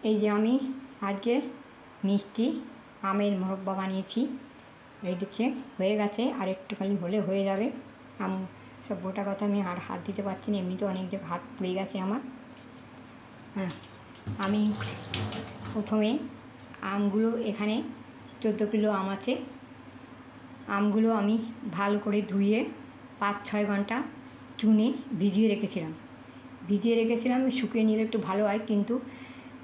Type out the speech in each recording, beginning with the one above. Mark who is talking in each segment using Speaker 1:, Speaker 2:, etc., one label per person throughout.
Speaker 1: এই যে আমি আজকে মিষ্টি আমের মোরব্বা বানিয়েছি। এই দেখছে হয়ে গেছে, আর একটুখানি হলে হয়ে যাবে। সব গোটা কথা আমি আর হাত দিতে পারছি না, এমনিতে অনেক জায়গায় হাত পুড়ে গেছে আমার। হ্যাঁ, আমি প্রথমে আমগুলো, এখানে 14 কিলো আম আছে। আমগুলো আমি ভালো করে ধুয়ে 5-6 ঘন্টা চুনে ভিজিয়ে রেখেছিলাম। শুকিয়ে নিলে একটু ভালো হয়, কিন্তু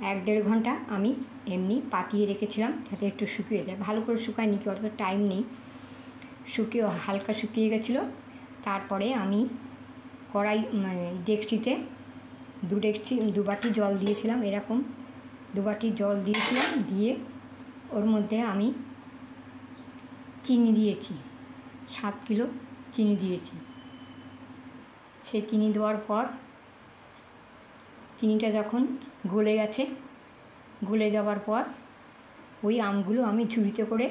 Speaker 1: 1-1.5 ঘন্টা আমি এমনি পাতিয়ে রেখেছিলাম যাতে একটু শুকিয়ে যায়। ভালো করে শুকায়নি, কি অত টাইম নেই, হালকা শুকিয়ে গেছিলো। তারপরে আমি কড়াই ডেকচিতে 2 বাটি জল দিয়েছিলাম, এরকম 2 বাটি জল দিয়েছিলাম। দিয়ে ওর মধ্যে আমি চিনি দিয়েছি, 7 কিলো চিনি দিয়েছি। সেই চিনি দেওয়ার পর চিনিটা যখন গলে গেছে, গলে যাওয়ার পর ওই আমগুলো আমি ঝুড়িতে করে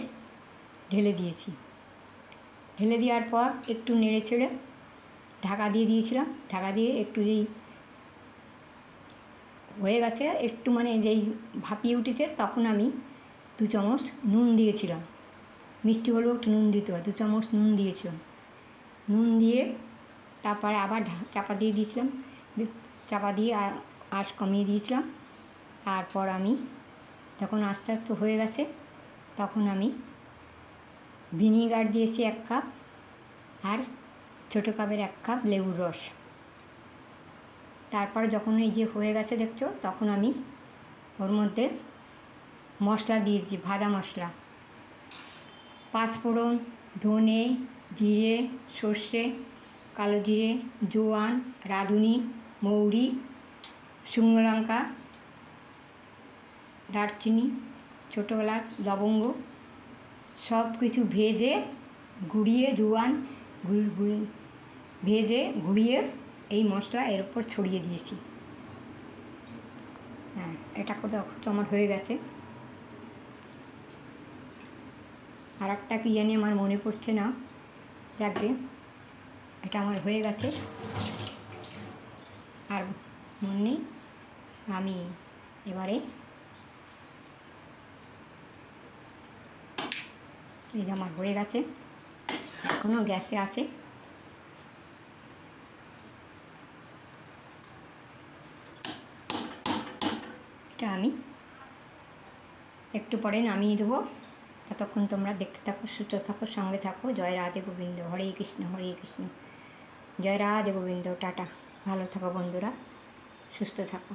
Speaker 1: ঢেলে দিয়েছি। ঢেলে দেওয়ার পর একটু নেড়ে চেড়ে ঢাকা দিয়ে দিয়েছিলাম। ঢাকা দিয়ে একটু যেই হয়ে গেছে, একটু মানে যেই ভাপিয়ে উঠেছে, তখন আমি 2 চামচ নুন দিয়েছিলাম। মিষ্টি হলেও একটু নুন দিতে হয়, 2 চামচ নুন দিয়েছিলাম। নুন দিয়ে তারপরে আবার চাপা দিয়ে দিয়েছিলাম, চাপা দিয়ে আঁচ কমিয়ে দিয়েছিলাম। তারপর আমি যখন আস্তে আস্তে হয়ে গেছে, তখন আমি ভিনিগার দিয়েছি 1 কাপ, আর ছোটো কাপের 1 কাপ লেবুর রস। তারপর যখন এই যে হয়ে গেছে দেখছো, তখন আমি ওর মধ্যে মশলা দিয়েছি, ভাজা মশলা, 5 ফোড়ন, ধনে, জিরে, সর্ষে, কালো জিরে, জোয়ান, রাঁধুনি, মৌরি, শুকনো লঙ্কা, দারচিনি, ছোটো এলাচ, লবঙ্গ, সব কিছু ভেজে গুঁড়িয়ে, জোয়ান ভেজে গুঁড়িয়ে এই মশলা এর উপর ছড়িয়ে দিয়েছি। হ্যাঁ, এটা কোথাও আমার হয়ে গেছে। আর একটা কি জানি আমার মনে পড়ছে না, যাকে এটা আমার হয়ে গেছে, আর মনে নেই। আমি এবারে এই যে আমার হয়ে গেছে, এখনও গ্যাসে আছে। এটা আমি একটু পরে নামিয়ে দেবো। ততক্ষণ তোমরা দেখতে থাকো, সুস্থ থাকো, সঙ্গে থাকো। জয় রাধে গোবিন্দ, হরে কৃষ্ণ হরে কৃষ্ণ, জয় রাধে গোবিন্দ। টাটা, ভালো থাকো বন্ধুরা, সুস্থ থাকো।